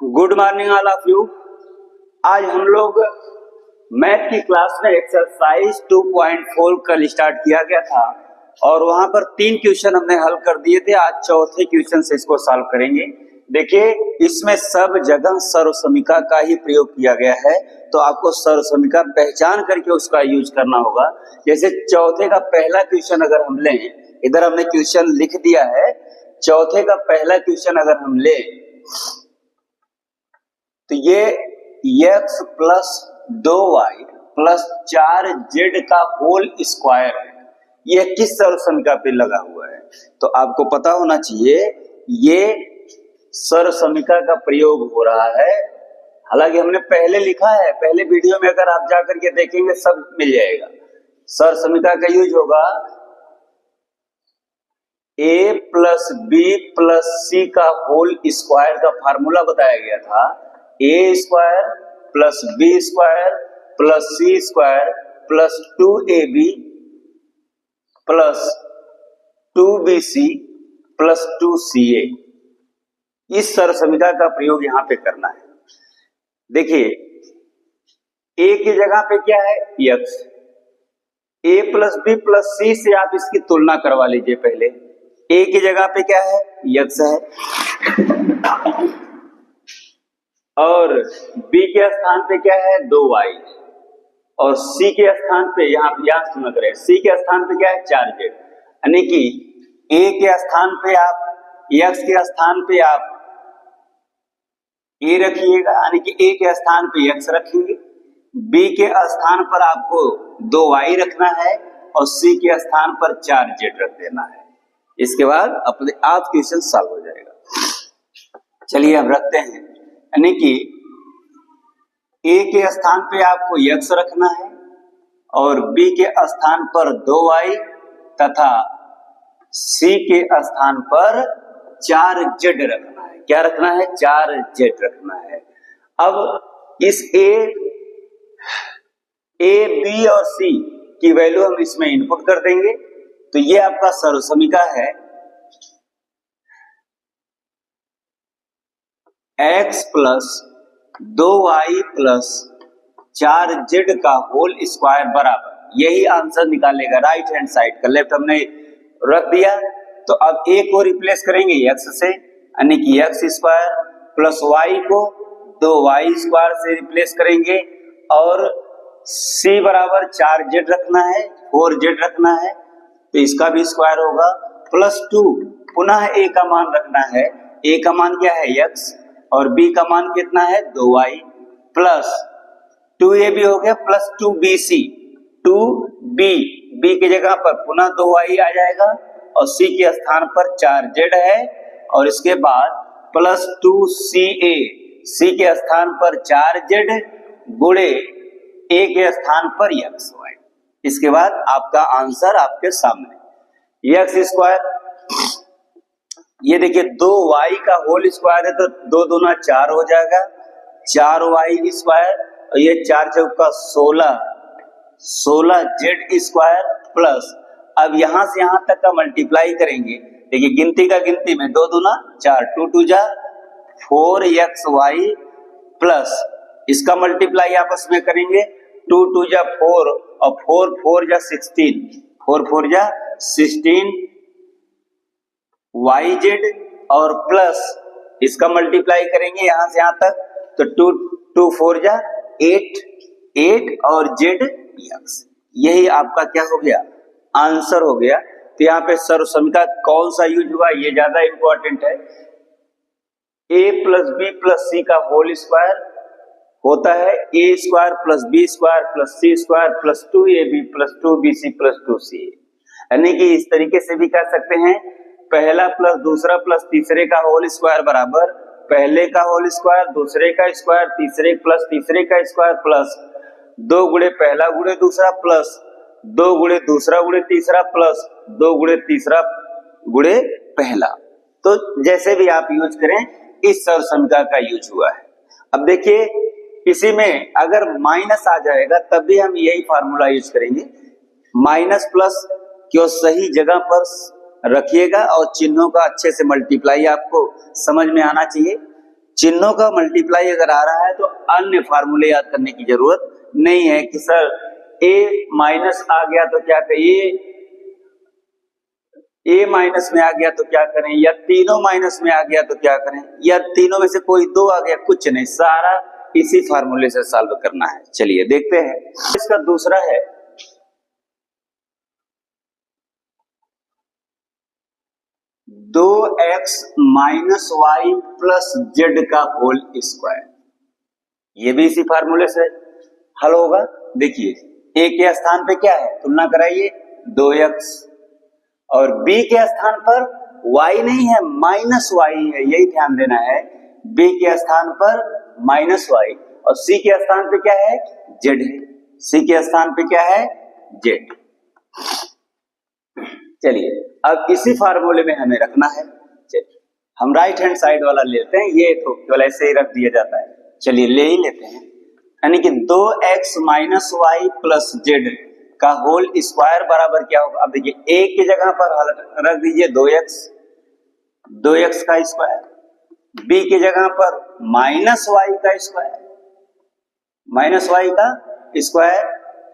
Good morning all of you. आज हम लोग मैथ की क्लास में एक्सरसाइज 2.4 कल स्टार्ट किया गया था और वहां पर 3 क्वेश्चन हमने हल कर दिए थे। आज चौथे क्वेश्चन से इसको सॉल्व करेंगे। देखिए, इसमें सब जगह सर्वसमीका का ही प्रयोग किया गया है, तो आपको सर्वसमीका पहचान करके उसका यूज करना होगा। जैसे चौथे का पहला क्वेश्चन अगर हम लें, इधर हमने क्वेश्चन लिख दिया है। चौथे का पहला क्वेश्चन अगर हम लें तो ये x plus 2y plus 4z का होल स्क्वायर है। ये किस सर्वसमीका पे लगा हुआ है? तो आपको पता होना चाहिए ये सर्वसमीका का प्रयोग हो रहा है। हालांकि हमने पहले लिखा है, पहले वीडियो में अगर आप जाकर के देखेंगे सब मिल जाएगा। सर्वसमीका का यूज होगा a प्लस बी प्लस सी का होल स्क्वायर का फार्मूला बताया गया था। A square plus B square plus C square plus 2ab plus 2bc plus 2ca। इस सर्वसमीका का प्रयोग यहां पे करना है। देखिए, a की जगह पे क्या है? x। a plus B plus c से आप इसकी तुलना करवा लीजिए। पहले a की जगह पे क्या है? x है और b के स्थान पे क्या है? 2y और c के स्थान पे यहाँ सुना करें, c के स्थान पे क्या है? 4z। यानी कि a के स्थान पे आप x के स्थान पे आप a रखिएगा, यानी कि a के स्थान पे x रखेंगे। b के स्थान पर आपको 2y रखना है और c के स्थान पर 4z रख देना है। इसके बाद अपने आप क्वेश्चन सॉल्व हो जाएगा। चलिए अब रखते हैं, यानी कि a के स्थान पे आपको x रखना है और b के स्थान पर 2y तथा c के स्थान पर 4z रखना है। क्या रखना है? 4z रखना है। अब इस a, b और c की वैल्यू हम इसमें इनपुट कर देंगे, तो ये आपका सर्वसमीका है x plus 2y plus 4z का होल स्क्वायर बराबर, यही आंसर निकालेगा राइट हैंड साइड का। लेफ्ट हमने रख दिया, तो अब a को रिप्लेस करेंगे x से, यानी कि x स्क्वायर प्लस y को 2y स्क्वायर से रिप्लेस करेंगे और c बराबर 4z रखना है, 4z रखना है, तो इसका भी स्क्वायर होगा प्लस 2। पुनः a का मान रखना है। a का मान क्या है? x और b का मान कितना है? 2y प्लस 2ab हो गया प्लस 2bc, 2b की जगह पर पुनः 2y आ जाएगा और c के स्थान पर 4z है और इसके बाद प्लस 2ca, c के स्थान पर 4z गुणे a के स्थान पर xy। इसके बाद आपका आंसर आपके सामने x स्क्वायर, ये देखिए 2y का होल स्क्वायर है तो 2 दूना 4 हो जाएगा, 4y स्क्वायर और ये 4 चौका 16z स्क्वायर प्लस, अब यहां से यहां तक का मल्टीप्लाई करेंगे। देखिए गिनती का गिनती में 2 दूना 4, 2 2 जा 4xy प्लस इसका मल्टीप्लाई आपस में करेंगे, 2 2 जा 4 और 4 4 जा 16, 4 4 जा 16 yz और प्लस इसका मल्टीप्लाई करेंगे यहां से यहां तक, तो 2 2 4 जा 8 8 और z x। यही आपका क्या हो गया? आंसर हो गया। तो यहाँ पे सर्वसमीका कौन सा यूज हुआ ये ज्यादा इंपॉर्टेंट है। a प्लस बी प्लस सी का होल स्क्वायर होता है a square plus B square plus C square plus 2ab plus 2bc plus 2ca। यानी कि इस तरीके से भी कह सकते हैं, पहला प्लस दूसरा प्लस तीसरे का होल स्क्वायर बराबर पहले का होल स्क्वायर दूसरे का स्क्वायर तीसरे प्लस तीसरे का स्क्वायर प्लस 2 गुणे पहला गुणे दूसरा प्लस 2 गुणे दूसरा गुणे तीसरा प्लस 2 गुणे तीसरा गुणे पहला। तो जैसे भी आप यूज करें, इस सर्वसमीका का यूज हुआ है। अब देखिए, इसी में अगर माइनस आ जाएगा तब भी हम यही फार्मूला यूज करेंगे। माइनस प्लस क्यों सही जगह पर रखिएगा और चिन्हों का अच्छे से मल्टीप्लाई आपको समझ में आना चाहिए। चिन्हों का मल्टीप्लाई अगर आ रहा है तो अन्य फार्मूले याद करने की जरूरत नहीं है कि सर ए माइनस आ गया तो क्या करिए, ए माइनस में आ गया तो क्या करें, या तीनों माइनस में आ गया तो क्या करें, या तीनों में से कोई दो आ गया, कुछ नहीं, सारा इसी फार्मूले से सॉल्व करना है। चलिए देखते हैं। इसका दूसरा है 2x minus Y plus Z का होल स्क्वायर। ये भी इसी फार्मूले से हल होगा। देखिए a के स्थान पे क्या है, तुलना कराइए, 2x, और b के स्थान पर y नहीं है, माइनस y है, यही ध्यान देना है। b के स्थान पर माइनस y और c के स्थान पे क्या है, z है, c के स्थान पे क्या है, z। चलिए अब इसी फार्मूले में हमें रखना है। चलिए हम राइट हैंड साइड वाला लेते हैं, ये तो केवल ऐसे ही रख दिया जाता है। चलिए ले ही लेते हैं, यानी कि 2x minus Y plus Z का होल स्क्वायर बराबर क्या होगा। अब देखिए a की जगह पर रख दीजिए 2x का स्क्वायर, b की जगह पर माइनस वाई का स्क्वायर,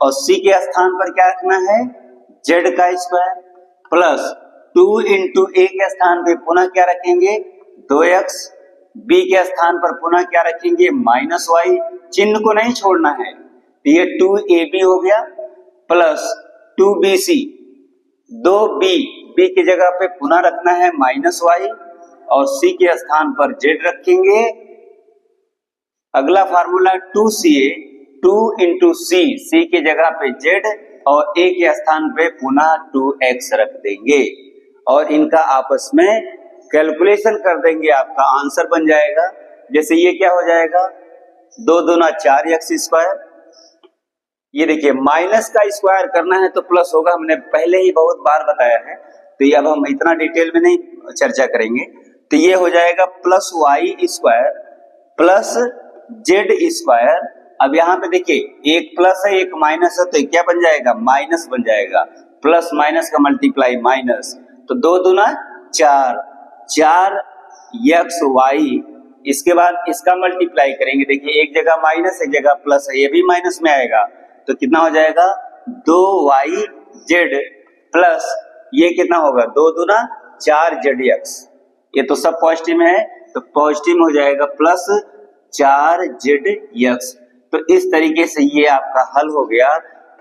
और c के स्थान पर क्या रखना है, z का स्क्वायर, प्लस 2 इंटू a के स्थान पे पुनः क्या रखेंगे, 2x, b के स्थान पर पुनः क्या रखेंगे, माइनस वाई, चिन्ह को नहीं छोड़ना है। तो ये 2ab हो गया, प्लस 2bc, 2b, b की जगह पे पुनः रखना है माइनस वाई, और c के स्थान पर z रखेंगे। अगला formula 2ca, 2 into c, c की जगह पे z और a के स्थान पे पुनः 2x रख देंगे, और इनका आपस में कैलकुलेशन कर देंगे, आपका आंसर बन जाएगा। जैसे ये क्या हो जाएगा, 2 दूना 4x स्क्वायर, ये देखिए माइनस का स्क्वायर करना है तो प्लस होगा, हमने पहले ही बहुत बार बताया है, तो ये अब हम इतना डिटेल में नहीं चर्चा करेंगे। तो ये हो जाएगा plus Y square plus Z square. अब यहाँ पे देखिए एक प्लस है एक माइनस है, तो क्या बन जाएगा, माइनस बन जाएगा, प्लस माइनस का मल्टीप्लाई माइनस, तो 2 दूना 4, 4x वाई, इसके बाद इसका मल्टीप्लाई करेंगे, देखिए एक जगह माइनस एक जगह प्लस है, ये भी माइनस में आएगा, तो कितना हो जाएगा 2yz प्लस ये कितना होगा 2 दूना 4zx, ये तो सब पॉजिटिव में है तो पॉजिटिव हो जाएगा प्लस 4zx। तो इस तरीके से ये आपका हल हो गया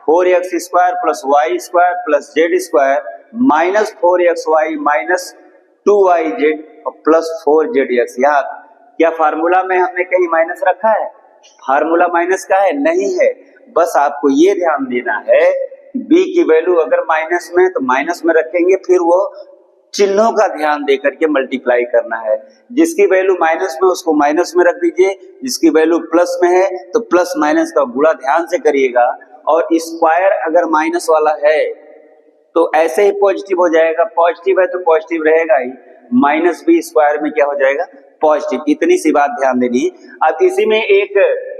4x square plus Y square plus Z square minus 4xy minus 2yz और प्लस 4zx। यहाँ क्या फार्मूला में हमने कहीं माइनस रखा है, फार्मूला माइनस का है नहीं है, बस आपको ये ध्यान देना है b की वैल्यू अगर माइनस में तो माइनस में रखेंगे, फिर वो चिन्हों का ध्यान देकर के मल्टीप्लाई करना है। जिसकी वैल्यू माइनस में उसको माइनस में रख दीजिए, जिसकी वैल्यू प्लस में है तो प्लस माइनस का गुणा ध्यान से करिएगा, और स्क्वायर अगर माइनस वाला है तो ऐसे ही पॉजिटिव हो जाएगा, पॉजिटिव है तो पॉजिटिव रहेगा ही, माइनस b स्क्वायर में क्या हो जाएगा पॉजिटिव। इतनी सी बात ध्यान देनी है। अब इसी में एक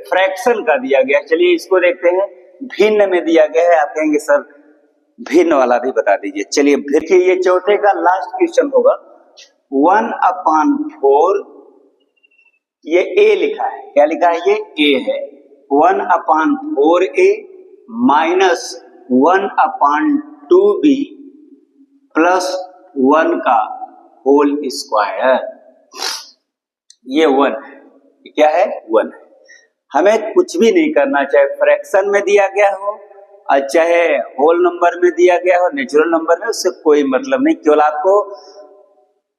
फ्रैक्शन का दिया गया, चलिए इसको देखते हैं, भिन्न में दिया गया है। आप कहेंगे सर भिन्न वाला भी बता दीजिए। चलिए देखिए ये चौथे का लास्ट क्वेश्चन होगा, 1/4, ये a लिखा है, क्या लिखा है, ये a है, 1/4a माइनस 1/2b प्लस 1 का होल स्क्वायर। ये 1 है, क्या है 1 है। हमें कुछ भी नहीं करना, चाहे फ्रैक्शन में दिया गया हो और चाहे होल नंबर में दिया गया हो, नेचुरल नंबर में, उससे कोई मतलब नहीं, केवल आपको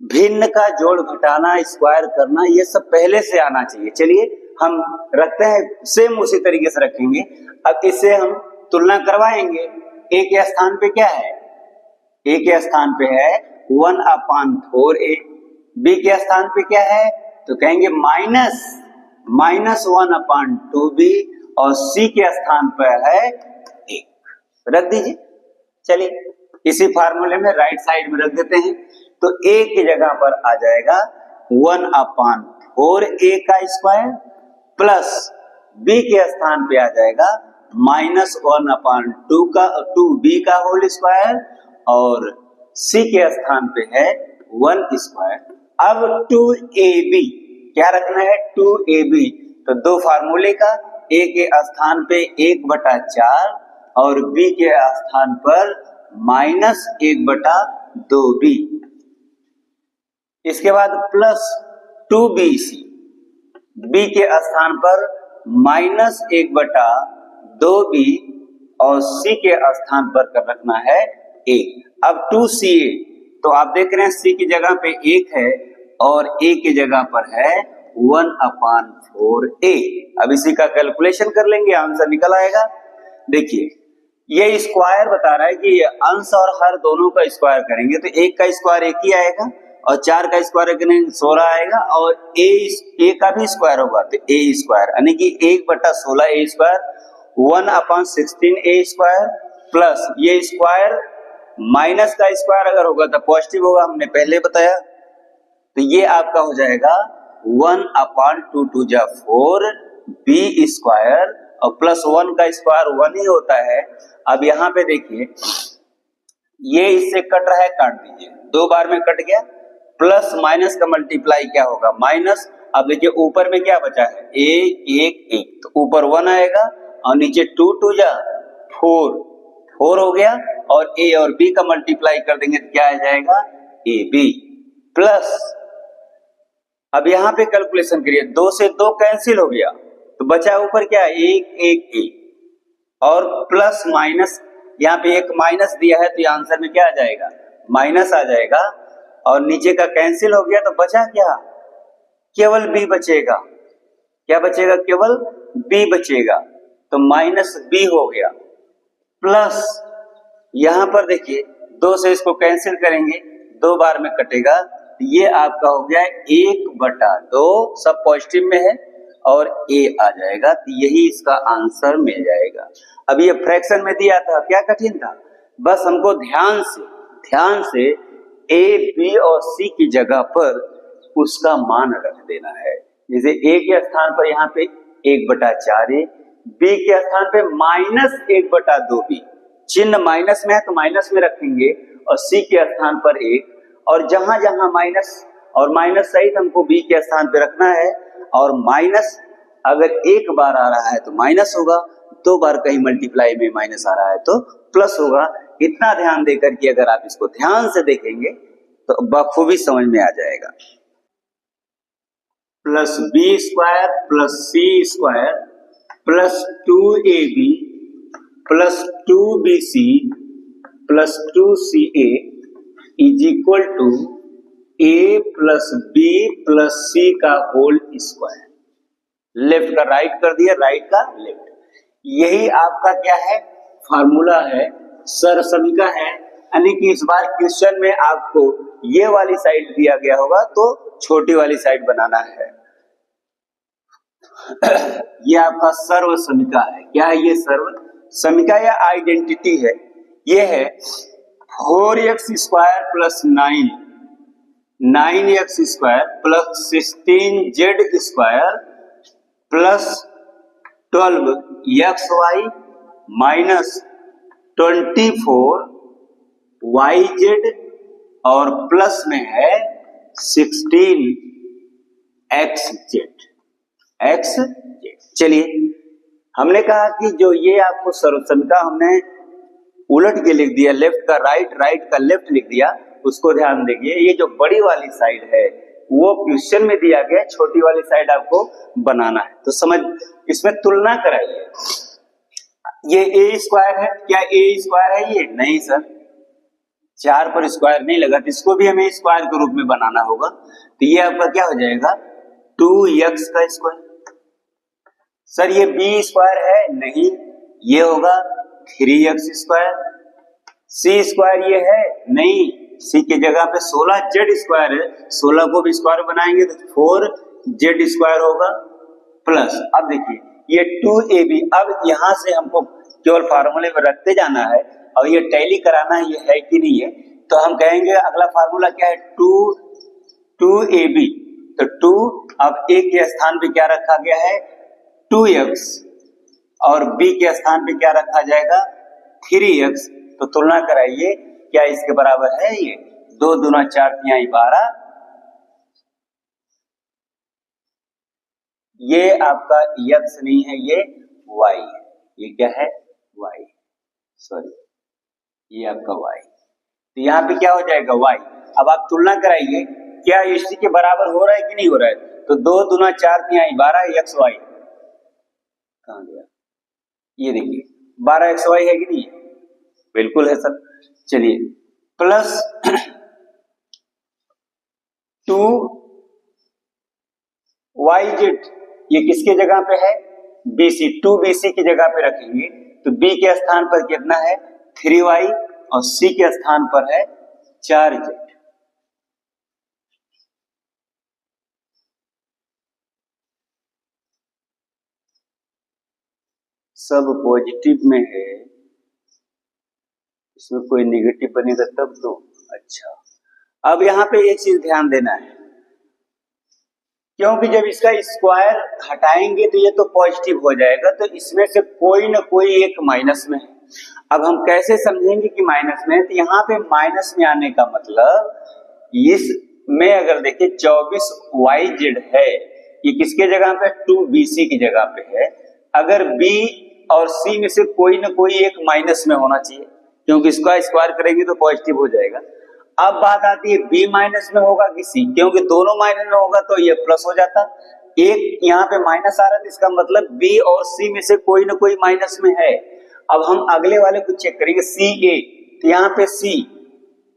भिन्न का जोड़ घटाना स्क्वायर करना ये सब पहले से आना चाहिए। चलिए हम रखते हैं, सेम उसी तरीके से रखेंगे। अब इससे हम तुलना करवाएंगे, a के स्थान पे क्या है, a के स्थान पे है 1/4a, b के स्थान पे क्या है तो कहेंगे माइनस 1/2b, और c के स्थान पर है 1, रख दीजिए। चलिए इसी फार्मूले में राइट साइड में रख देते हैं, तो a की जगह पर आ जाएगा 1/4a का स्क्वायर प्लस b के स्थान पे आ जाएगा माइनस 1/2b का होल स्क्वायर, और c के स्थान पे है 1 स्क्वायर। अब 2ab क्या रखना है 2ab। तो दो फार्मूले का, a के स्थान पे 1/4 और b के स्थान पर -1/2b। इसके बाद प्लस 2bc, b के स्थान पर -1/2b और c के स्थान पर कर रखना है 1। अब 2ca, तो आप देख रहे हैं c की जगह पे 1 है और a की जगह पर है 1/4a। अब इसी का कैलकुलेशन कर लेंगे, आंसर निकल आएगा। देखिए ये स्क्वायर बता रहा है कि अंश और हर दोनों का स्क्वायर करेंगे तो 1 का स्क्वायर 1 ही आएगा और 4 का स्क्वायर करेंगे 16 आएगा और a का भी स्क्वायर होगा तो a स्क्वायर, यानी कि 1/16a square 1/16a square plus ये स्क्वायर माइनस का स्क्वायर अगर होगा तो पॉजिटिव होगा, हमने पहले बताया। तो ये आपका हो जाएगा 1/2 4 b स्क्वायर और प्लस 1 का स्क्वायर 1 ही होता है। अब यहाँ पे देखिए ये इससे कट रहा है, काट दीजिए, 2 बार में कट गया। प्लस माइनस का मल्टीप्लाई क्या होगा माइनस। अब देखिए ऊपर में क्या बचा है 1 तो ऊपर 1 आएगा और नीचे 2 2 जा 4 हो गया और a और b का मल्टीप्लाई कर देंगे तो क्या आ जाएगा ab प्लस। अब यहाँ पे कैलकुलेशन करिए, 2 से 2 कैंसिल हो गया तो बचा ऊपर क्या 1 और प्लस माइनस, यहाँ पे एक माइनस दिया है तो ये आंसर में क्या आ जाएगा माइनस आ जाएगा और नीचे का कैंसिल हो गया तो बचा क्या केवल b बचेगा। क्या बचेगा केवल b बचेगा तो -b हो गया प्लस यहाँ पर देखिए 2 से इसको कैंसिल करेंगे 2 बार में कटेगा, ये आपका हो गया 1/2, सब पॉजिटिव में है और a आ जाएगा तो यही इसका आंसर मिल जाएगा। अब ये फ्रैक्शन में दिया था, क्या कठिन था, बस हमको ध्यान से a b और c की जगह पर उसका मान रख देना है। जैसे a के स्थान पर यहाँ पे 1/4a, b के स्थान पे -1/2b, चिन्ह माइनस में है तो माइनस में रखेंगे और c के स्थान पर 1 और जहां जहां माइनस और माइनस सहित हमको b के स्थान पे रखना है और माइनस अगर एक बार आ रहा है तो माइनस होगा, 2 बार कहीं मल्टीप्लाई में माइनस आ रहा है तो प्लस होगा। इतना ध्यान देकर के अगर आप इसको ध्यान से देखेंगे तो बखूबी समझ में आ जाएगा। Plus b square plus c square plus 2ab plus 2bc plus 2ca is equal to a plus b plus c का होल स्क्वायर। लेफ्ट का राइट कर दिया, राइट का लेफ्ट, यही आपका क्या है फार्मूला है, सरसमीका है। यानी कि इस बार क्वेश्चन में आपको ये वाली साइड दिया गया होगा तो छोटी वाली साइड बनाना है। ये आपका सर्व समीका है। क्या है ये सर्व समीका या आइडेंटिटी है? ये है 4x square plus 9x square plus 16z square plus 12xy minus 24yz और प्लस में है 16xz। चलिए हमने कहा कि जो ये आपको सर्वसमीका हमने उलट के लिख दिया, लेफ्ट का राइट, राइट का लेफ्ट लिख दिया, उसको ध्यान देखिए। ये जो बड़ी वाली साइड है वो क्वेश्चन में दिया गया, छोटी वाली साइड आपको बनाना है। तो समझ, इसमें तुलना कराइए। ये a स्क्वायर है, क्या a स्क्वायर है ये? नहीं सर, 4 पर स्क्वायर नहीं लगा तो इसको भी हमें स्क्वायर के रूप में बनाना होगा। तो ये आपका क्या हो जाएगा 2x का स्क्वायर। सर ये b स्क्वायर है? नहीं, ये होगा 3x स्क्वायर। c स्क्वायर ये है? नहीं, c की जगह पे 16z स्क्वायर है, 16 को भी स्क्वायर बनाएंगे तो 4z स्क्वायर होगा प्लस। अब देखिए ये 2ab, अब यहां से हमको केवल फार्मूले में रखते जाना है और ये टैली कराना है, ये है कि नहीं है। तो हम कहेंगे अगला फार्मूला क्या है 2ab, तो 2 अब a के स्थान पे क्या रखा गया है 2x और b के स्थान पे क्या रखा जाएगा 3x। तो तुलना कराइए, क्या इसके बराबर है ये? 2 दूना 4 तिहाई 12, ये आपका x नहीं है, ये y है। ये क्या है? y, सॉरी ये आपका y। तो यहाँ पे क्या हो जाएगा? y। अब आप तुलना कराइए, क्या इसी के बराबर हो रहा है कि नहीं हो रहा है? तो 2 दूना 4 तिहाई 12 xy कहाँ गया? ये देखिए 12 xy है कि नहीं? बिल्कुल है सर। चलिए प्लस 2yz, ये किसके जगह पे है? bc, 2bc की जगह पे रखेंगे तो b के स्थान पर कितना है? 3y और c के स्थान पर है 4z। सब पॉजिटिव में है, इसमें कोई नेगेटिव बनेगा तब तो। अच्छा, अब यहाँ पे एक चीज ध्यान देना है, क्योंकि जब इसका स्क्वायर हटाएंगे तो ये तो पॉजिटिव हो जाएगा, तो इसमें से कोई ना कोई एक माइनस में है। अब हम कैसे समझेंगे कि माइनस में है? तो यहाँ पे माइनस में आने का मतलब इसमें अगर देखिए 24yz है, ये किसके जगह पे? 2bc की जगह पे है। अगर b और c में से कोई ना कोई एक माइनस में होना चाहिए, क्योंकि इसका स्क्वायर करेंगे तो पॉजिटिव हो जाएगा। अब बात आती है b माइनस में होगा कि c, क्योंकि दोनों माइनस में होगा तो ये प्लस हो जाता। एक यहाँ पे माइनस आ रहा है, इसका मतलब b और c में से कोई ना कोई माइनस में है। अब हम अगले वाले को चेक करेंगे, ca, तो यहाँ पे c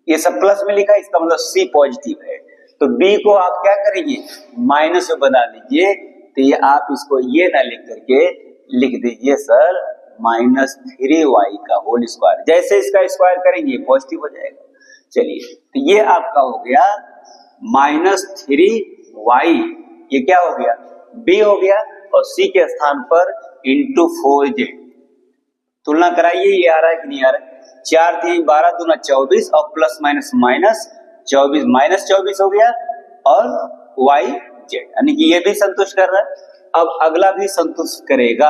ये सब प्लस में लिखा है, इसका मतलब c पॉजिटिव है। तो b को आप क्या करेंगे? माइनस में बना लीजिए। तो ये आप इसको ये ना लिख करके लिख दीजिए सर -3y का होल स्क्वायर। जैसे इसका स्क्वायर करेंगे पॉजिटिव हो जाएगा। चलिए, तो ये आपका हो गया -3y, ये क्या हो गया? b हो गया, और c के स्थान पर इंटू 4z। तुलना कराइए, ये आ रहा है कि नहीं आ रहा है? 4 3 12 दूना 24 और प्लस माइनस माइनस 24, -24 हो गया, और yz यानी कि ये भी संतुष्ट कर रहा है। अब अगला भी संतुष्ट करेगा।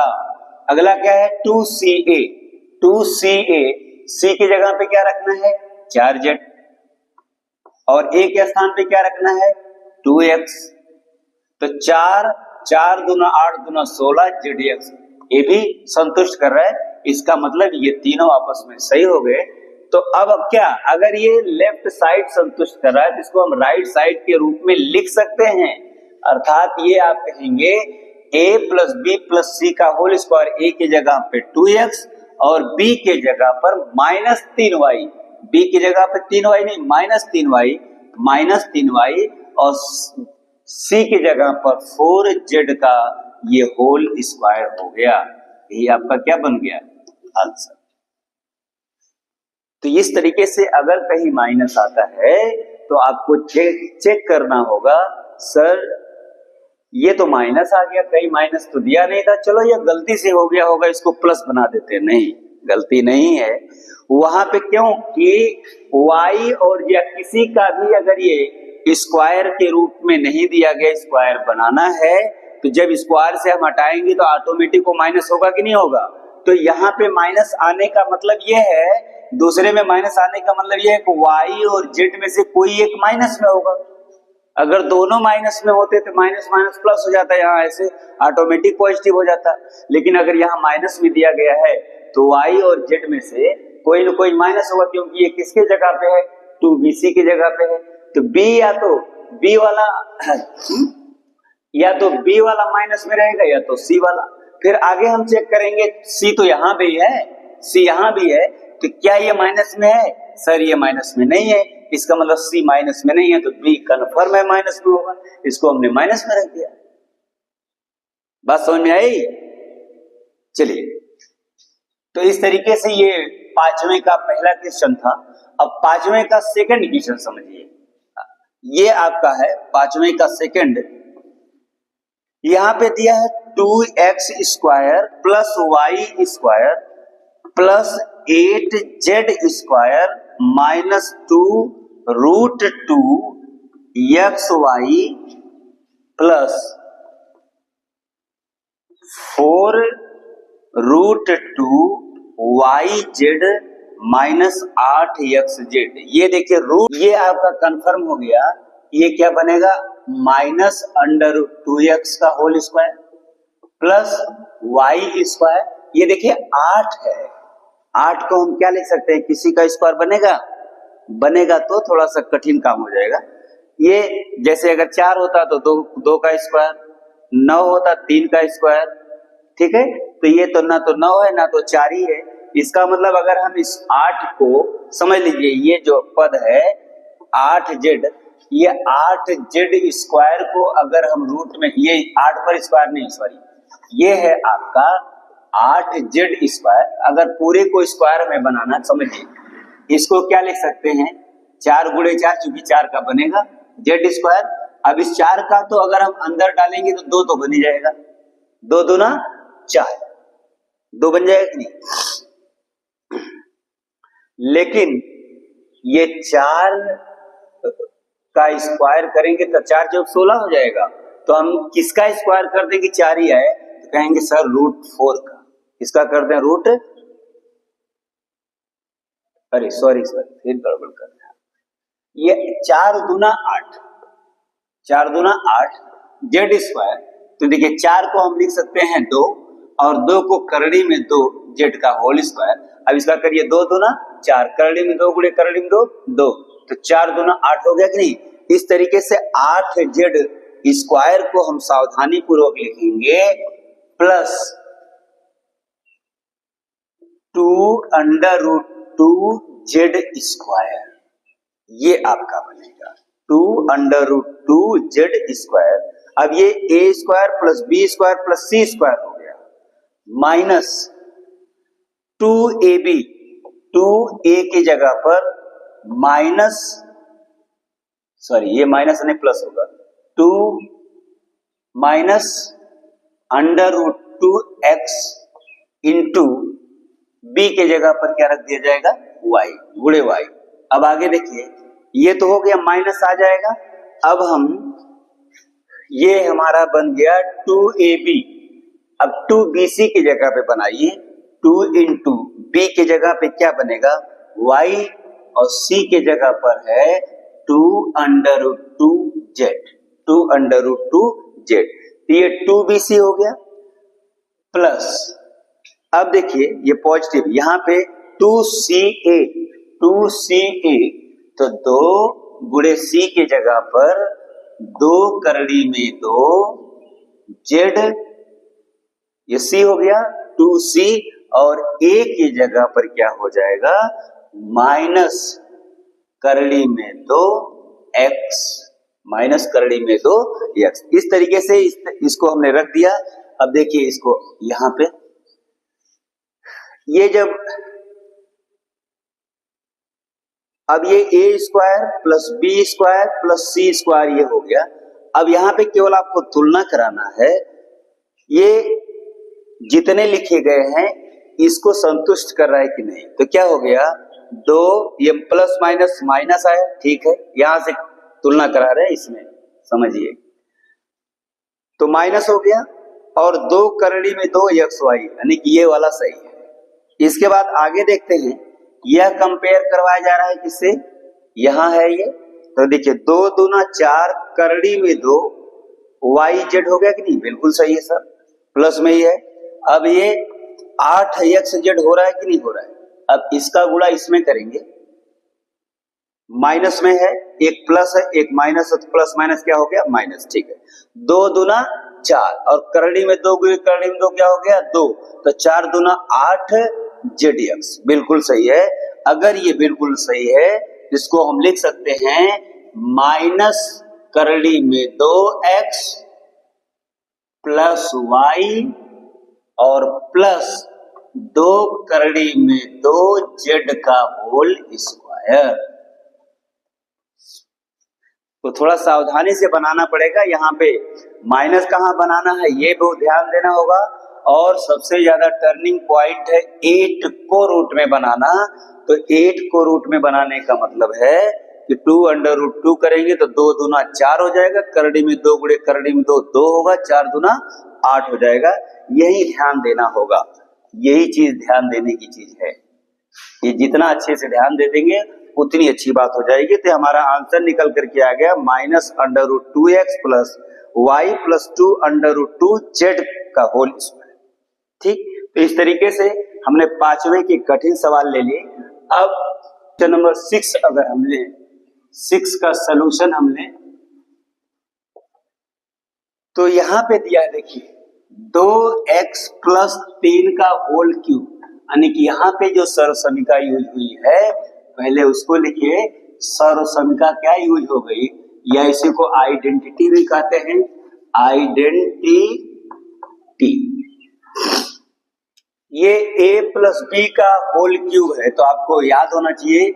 अगला क्या है? 2ca, 2ca, c की जगह पे क्या रखना है? 4z, और a के स्थान पे क्या रखना है? 2x। तो 4 दूना 8 दूना 16 zx, ये भी संतुष्ट कर रहा है। इसका मतलब ये तीनों आपस में सही हो गए। तो अब क्या, अगर ये लेफ्ट साइड संतुष्ट कर रहा है तो इसको हम राइट साइड के रूप में लिख सकते हैं। अर्थात ये आप कहेंगे a प्लस बी प्लस सी का होल स्क्वायर, a की जगह पे 2x और b के जगह पर -3y, b की जगह पे 3y नहीं -3y और c की जगह पर 4z का ये होल स्क्वायर हो गया। यही आपका क्या बन गया? आंसर। तो इस तरीके से अगर कहीं माइनस आता है तो आपको चेक करना होगा, सर ये तो माइनस आ गया, कहीं माइनस तो दिया नहीं था, चलो ये गलती से हो गया होगा, इसको प्लस बना देते हैं। नहीं, गलती नहीं है वहां पे, क्योंकि y और या किसी का भी अगर ये स्क्वायर के रूप में नहीं दिया गया, स्क्वायर बनाना है तो जब स्क्वायर से हम हटाएंगे तो ऑटोमेटिक वो माइनस होगा कि नहीं होगा? तो यहाँ पे माइनस आने का मतलब ये है, दूसरे में माइनस आने का मतलब ये है कि y और z में से कोई एक माइनस में होगा। अगर दोनों माइनस में होते तो माइनस माइनस प्लस हो जाता, यहाँ ऐसे ऑटोमेटिक पॉजिटिव हो जाता। लेकिन अगर यहाँ माइनस में दिया गया है तो y और z में से कोई ना कोई माइनस होगा, क्योंकि ये किसके जगह पे है? 2bc की जगह पे है। तो b या तो b वाला माइनस में रहेगा या तो c वाला। फिर आगे हम चेक करेंगे, c तो यहाँ भी है, c यहाँ भी है, तो क्या ये माइनस में है? सर ये माइनस में नहीं है, इसका मतलब c माइनस में नहीं है, तो b कन्फर्म है माइनस में होगा, इसको हमने माइनस में रख दिया। बात समझ में आई? चलिए, तो इस तरीके से ये पांचवें का पहला क्वेश्चन था। अब पांचवें का सेकंड क्वेश्चन समझिए। ये आपका है पांचवें का सेकंड। यहां पे दिया है 2x square plus y square plus 8z square minus 2 root 2 xy plus 4 root 2 yz minus 8xz। ये देखिए रूट, ये आपका कंफर्म हो गया। ये क्या बनेगा? -√2x का whole square. Plus Y square, ये देखिए 8 है, 8 को हम क्या लिख सकते हैं, किसी का स्क्वायर बनेगा तो थोड़ा सा कठिन काम हो जाएगा। ये जैसे अगर 4 होता तो 2 का स्क्वायर, 9 होता 3 का स्क्वायर, ठीक है। तो ये तो ना तो 9 है ना तो 4 ही है। इसका मतलब अगर हम इस 8 को समझ लीजिए, ये जो पद है 8z, ये 8z स्क्वायर को अगर हम रूट में, ये 8 पर स्क्वायर नहीं, सॉरी, ये है आपका 8z स्क्वायर। अगर पूरे को स्क्वायर में बनाना, समझिए इसको क्या लिख सकते हैं, 4 गुणे 4, चूंकि 4 का बनेगा z स्क्वायर। अब इस 4 का तो अगर हम अंदर डालेंगे तो 2 तो बन ही जाएगा, 2 दूना 4, 2 बन जाएगा कि नहीं। लेकिन ये 4 का स्क्वायर करेंगे तो 4 चौक 16 हो जाएगा। तो हम किसका स्क्वायर कर देंगे, 4 ही आए तो कहेंगे सर √4 का, इसका कर दें रूट, अरे सॉरी फिर गड़बड़ कर दिया, ये 4 दूना 8, 4 दूना 8 जेड स्क्वायर। तो देखिए 4 को हम लिख सकते हैं 2 और 2 को करड़ी में 2 जेड का होल स्क्वायर। अब इसका करिए 2 दूना 4, करड़ी में 2 गुणे करड़ी में 2, 2, तो 4 दूना 8 हो गया कि नहीं। इस तरीके से 8z स्क्वायर को हम सावधानी पूर्वक लिखेंगे प्लस 2√2z स्क्वायर, ये आपका बनेगा 2√2z स्क्वायर। अब ये a square plus b square plus c square हो गया, माइनस 2ab, 2a की जगह पर माइनस, सॉरी ये माइनस नहीं प्लस होगा, 2 माइनस √2x इंटू b के जगह पर क्या रख दिया जाएगा, y गुणे y। अब आगे देखिए, ये तो हो गया, माइनस आ जाएगा। अब हम, ये हमारा बन गया 2ab, अब 2bc की जगह पे बनाइए, 2 इंटू b के जगह पे क्या बनेगा, y, और c के जगह पर है 2√2z, 2√2z। तो ये 2bc हो गया प्लस, अब देखिए ये पॉजिटिव, यहां पे 2ca, 2ca, तो 2 गुणे c के जगह पर 2 करड़ी में 2 z, ये c हो गया 2c, और a की जगह पर क्या हो जाएगा, माइनस करड़ी में 2 x, माइनस करड़ी में 2 x। इस तरीके से इसको हमने रख दिया। अब देखिए इसको यहां पे, ये जब, अब ये a square plus b square plus c square ये हो गया। अब यहां पे केवल आपको तुलना कराना है, ये जितने लिखे गए हैं इसको संतुष्ट कर रहा है कि नहीं। तो क्या हो गया, 2, ये प्लस माइनस माइनस आया, ठीक है, यहां से तुलना करा रहे हैं इसमें, समझिए, तो माइनस हो गया, और 2 करड़ी में 2 xy, यानी कि ये वाला सही है। इसके बाद आगे देखते हैं, यह कंपेयर करवाया जा रहा है किससे, यहां है ये, तो देखिए 2 दूना 4 करड़ी में 2 yz हो गया कि नहीं, बिल्कुल सही है सर, प्लस में ही है। अब ये 8xz हो रहा है कि नहीं हो रहा है। अब इसका गुणा इसमें करेंगे, माइनस में है, एक प्लस है एक माइनस है, तो प्लस माइनस क्या हो गया, माइनस, ठीक है। 2 दूना 4 और करड़ी में 2 गुणे करड़ी में 2 क्या हो गया, 2, तो 4 दूना 8 zdx, बिल्कुल सही है। अगर ये बिल्कुल सही है, इसको हम लिख सकते हैं माइनस करड़ी में 2x प्लस y और प्लस 2 करड़ी में 2z का होल स्क्वायर। तो थोड़ा सावधानी से बनाना पड़ेगा, यहाँ पे माइनस कहाँ बनाना है ये बहुत ध्यान देना होगा। और सबसे ज्यादा टर्निंग पॉइंट है 8 को रूट में बनाना। तो 8 को रूट में बनाने का मतलब है कि 2√2 करेंगे तो 2 दूना 4 हो जाएगा, करड़ी में 2 गुणे करड़ी में 2 2 होगा, 4 दूना 8 हो जाएगा। यही ध्यान देना होगा, यही चीज ध्यान देने की चीज है। ये जितना अच्छे से ध्यान दे देंगे उतनी अच्छी बात हो जाएगी। तो हमारा आंसर निकल करके आ गया -√2x plus y plus 2√2z का होल स्क्वायर। ठीक, तो इस तरीके से हमने पांचवें के कठिन सवाल ले लिए। अब क्वेश्चन नंबर 6 अगर हम लें, 6 का सलूशन हम लें तो यहां पे दिया है, देखिए 2x प्लस 3 का होल क्यूब, यानी कि यहाँ पे जो सर्वसमीका यूज हुई है पहले उसको लिखिए। सर्वसमीका क्या यूज हो गई, या इसी को आइडेंटिटी भी कहते हैं, आइडेंटिटी। ये a प्लस बी का होल क्यूब है, तो आपको याद होना चाहिए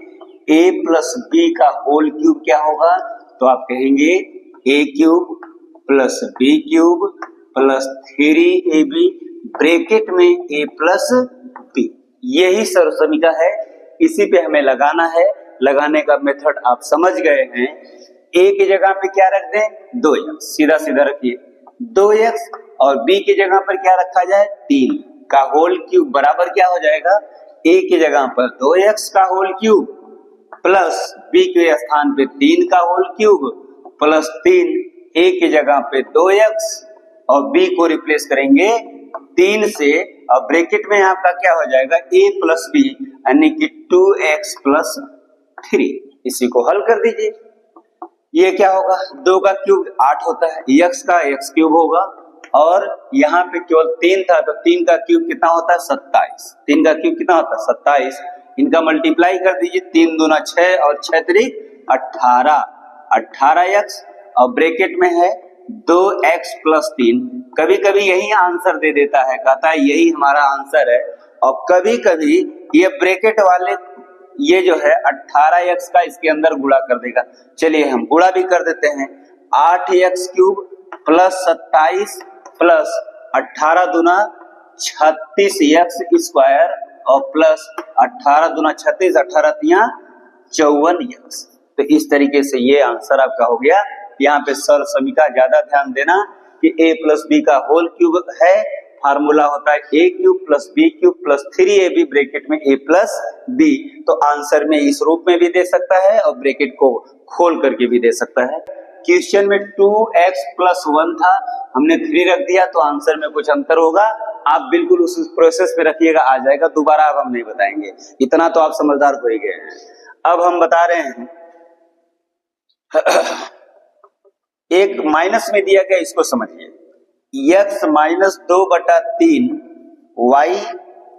a प्लस बी का होल क्यूब क्या होगा, तो आप कहेंगे a cube plus B cube plus 3ab bracket में a प्लस बी। यही सर्वसमीका है, इसी पे हमें लगाना है। लगाने का मेथड आप समझ गए हैं। a की जगह पे क्या रख दें, 2x, सीधा सीधा रखिए 2x, और b की जगह पर क्या रखा जाए, 3 का होल क्यूब बराबर क्या हो जाएगा, a की जगह पर 2x का होल क्यूब प्लस b के स्थान पे 3 का होल क्यूब प्लस 3, a की जगह पे 2x और b को रिप्लेस करेंगे 3 से, और ब्रैकेट में आपका क्या हो जाएगा, a प्लस बी यानी कि 2x प्लस 3। इसी को हल कर दीजिए। ये क्या होगा, 2 का क्यूब 8 होता है, x का x क्यूब होगा, और यहाँ पे केवल 3 था तो 3 का क्यूब कितना होता है, 27। 3 का क्यूब कितना होता है, 27। इनका मल्टीप्लाई कर दीजिए, 3 दूना 6 और 6 त्रिक 18, 18x, और ब्रैकेट में है 2x प्लस 3। कभी कभी यही आंसर दे देता है, कहता है यही हमारा आंसर है, और कभी कभी ये ब्रैकेट वाले ये जो है 18x का इसके अंदर गुणा कर देगा। चलिए हम गुणा भी कर देते हैं, 8x क्यूब प्लस 27 प्लस 18 दूना 36x स्क्वायर और प्लस 18 दूना 36, 18 तिया 54x। तो इस तरीके से ये आंसर आपका हो गया। यहाँ पे सर्वसमीका ज्यादा ध्यान देना कि a प्लस बी का होल क्यूब है, फार्मूला होता है a cube plus B cube plus 3ab bracket में a प्लस बी। तो आंसर में इस रूप में भी दे सकता है और ब्रैकेट को खोल करके भी दे सकता है। क्वेश्चन में 2x प्लस 1 था, हमने 3 रख दिया, तो आंसर में कुछ अंतर होगा। आप बिल्कुल उस प्रोसेस पे रखिएगा, आ जाएगा। दोबारा अब हम नहीं बताएंगे, इतना तो आप समझदार हो ही गए हैं। अब हम बता रहे हैं एक माइनस में दिया गया, इसको समझिए, x माइनस 2/3 y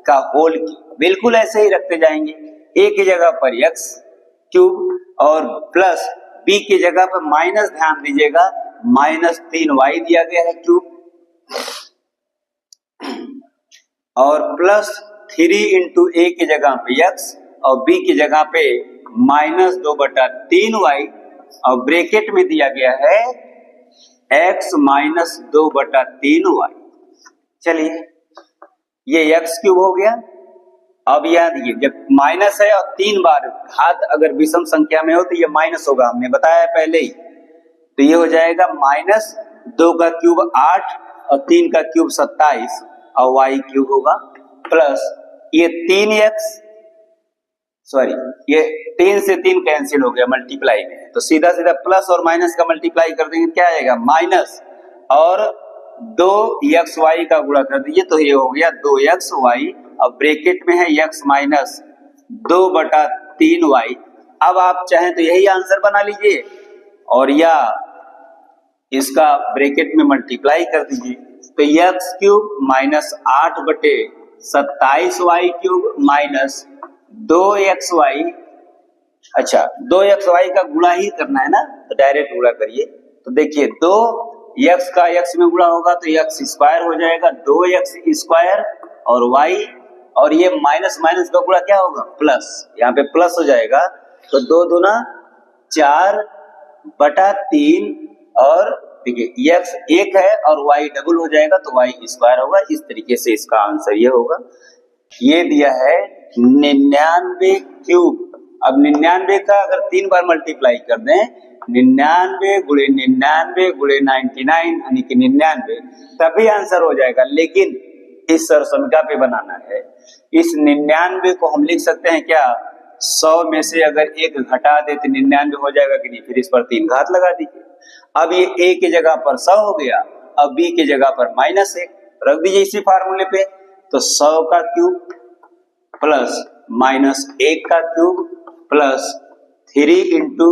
का होल क्यूब। बिल्कुल ऐसे ही रखते जाएंगे, a की जगह पर x क्यूब और प्लस b की जगह पर माइनस, ध्यान दीजिएगा, माइनस 3y दिया गया है क्यूब, और प्लस 3 इंटू a की जगह पे x और b की जगह पे माइनस 2/3y, और ब्रैकेट में दिया गया है x माइनस 2/3y। चलिए ये x क्यूब हो गया। अब याद देखिए, जब माइनस है और 3 बार घात अगर विषम संख्या में हो तो ये माइनस होगा, हमने बताया पहले ही। तो ये हो जाएगा माइनस 2 का क्यूब 8 और 3 का क्यूब 27 और y क्यूब होगा, प्लस ये 3x, सॉरी ये 3 से 3 कैंसिल हो गया मल्टीप्लाई में, तो सीधा सीधा प्लस और माइनस का मल्टीप्लाई कर देंगे, क्या आएगा, माइनस, और 2xy का गुणा कर दीजिए तो ये हो गया 2xy, अब ब्रैकेट में है x माइनस 2/3y। अब आप चाहें तो यही आंसर बना लीजिए, और या इसका ब्रैकेट में मल्टीप्लाई कर दीजिए, तो x cube minus 8/27y cube minus 2xy। अच्छा, 2xy का गुणा ही करना है ना, तो डायरेक्ट गुणा करिए। तो देखिए 2x का x में गुणा होगा तो x स्क्वायर हो जाएगा, 2x स्क्वायर और y, और ये माइनस माइनस का गुणा क्या होगा, प्लस, यहाँ पे प्लस हो जाएगा, तो 2 दूना 4/3, और देखिए x 1 है और y डबल हो जाएगा तो y स्क्वायर होगा। इस तरीके से इसका आंसर ये होगा। ये दिया है 99 क्यूब। अब 99 का अगर 3 बार मल्टीप्लाई कर दें, 99 गुणे 99 गुणे 99 यानी कि 99, तभी आंसर हो जाएगा। लेकिन इस सर्वसमीका पे बनाना है, इस 99 को हम लिख सकते हैं क्या, 100 में से अगर 1 घटा दे तो 99 हो जाएगा कि नहीं, फिर इस पर 3 घात लगा दीजिए। अब ये a की जगह पर 100 हो गया, अब b की जगह पर -1, रख दीजिए इसी फार्मूले पे। तो 100 का क्यूब प्लस माइनस 1 का cube plus 3 into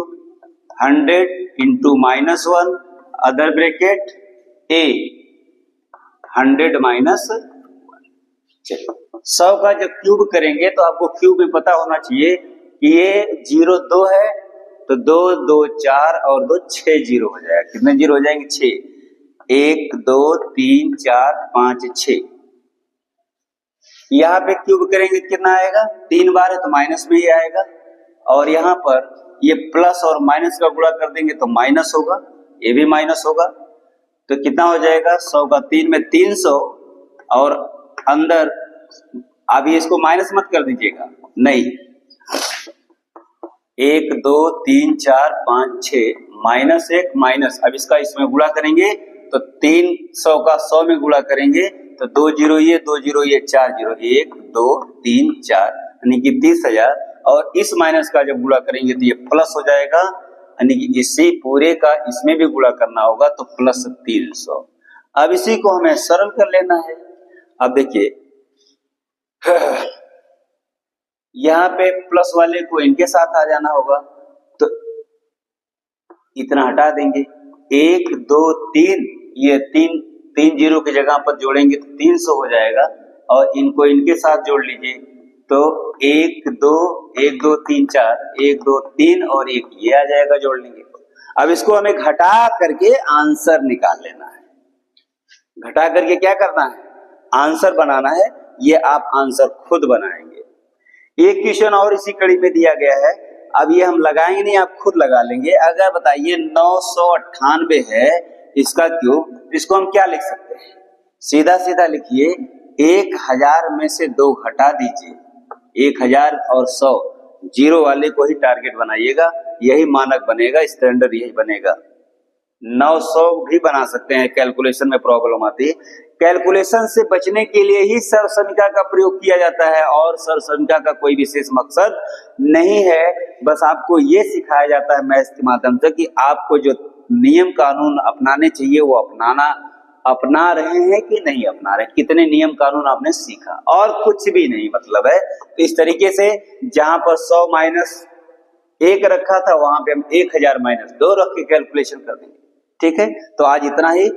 100 into -1 other bracket a 100 minus. चलिए 100 का जब क्यूब करेंगे तो आपको क्यूब में पता होना चाहिए कि ये 0 2 है, तो 2 2 4 और 2 6 जीरो हो जाएगा। कितने जीरो हो जाएंगे? 6। 1 2 3 4 5 6। यहाँ पे क्यूब करेंगे कितना आएगा? 3 बार है तो माइनस में ही आएगा, और यहाँ पर ये प्लस और माइनस का गुणा कर देंगे तो माइनस होगा, ये भी माइनस होगा। तो कितना हो जाएगा? 100 का 3 में 300, और अंदर अभी इसको माइनस मत कर दीजिएगा, नहीं 1 2 3 4 5 6 माइनस 1 माइनस, अब इसका इसमें गुणा करेंगे तो 300 का 100 में गुणा करेंगे तो 2 जीरो ये 2 जीरो ये 4 जीरो, 1 2 3 4 यानी कि 30,000, और इस माइनस का जब गुणा करेंगे तो ये प्लस हो जाएगा, यानी कि इसी पूरे का इसमें भी गुणा करना होगा तो प्लस 300। अब इसी को हमें सरल कर लेना है। अब देखिए यहाँ पे प्लस वाले को इनके साथ आ जाना होगा, तो इतना हटा देंगे, 1 2 3, ये 3 जीरो की जगह पर जोड़ेंगे तो 300 हो जाएगा, और इनको इनके साथ जोड़ लीजिए तो 1 2 1 2 3 4 1 2 3 और 1 ये आ जाएगा, जोड़ लेंगे। अब इसको हमें घटा करके आंसर निकाल लेना है। घटा करके क्या करना है? आंसर बनाना है। ये आप आंसर खुद बनाएंगे। एक क्वेश्चन और इसी कड़ी में दिया गया है, अब ये हम लगाएंगे नहीं, आप खुद लगा लेंगे। अगर बताइए 998 है इसका क्यूब, इसको हम क्या लिख सकते हैं? सीधा सीधा लिखिए, 1000 में से 2 घटा दीजिए, 1000 और 100 जीरो वाले को ही टारगेट बनाइएगा, यही मानक बनेगा, स्टैंडर्ड यही बनेगा। 900 भी बना सकते हैं, कैलकुलेशन में प्रॉब्लम आती है। कैलकुलेशन से बचने के लिए ही सर्वसंख्या का प्रयोग किया जाता है, और सर्वसंख्या का कोई विशेष मकसद नहीं है। बस आपको ये सिखाया जाता है मैथ्स के माध्यम से कि आपको जो नियम कानून अपनाने चाहिए वो अपना रहे हैं कि नहीं अपना रहे, कितने नियम कानून आपने सीखा, और कुछ भी नहीं मतलब है। तो इस तरीके से जहां पर 100 माइनस 1 रखा था वहां पे हम 1000 माइनस 2 रख के कैलकुलेशन कर देंगे। ठीक है, तो आज इतना ही।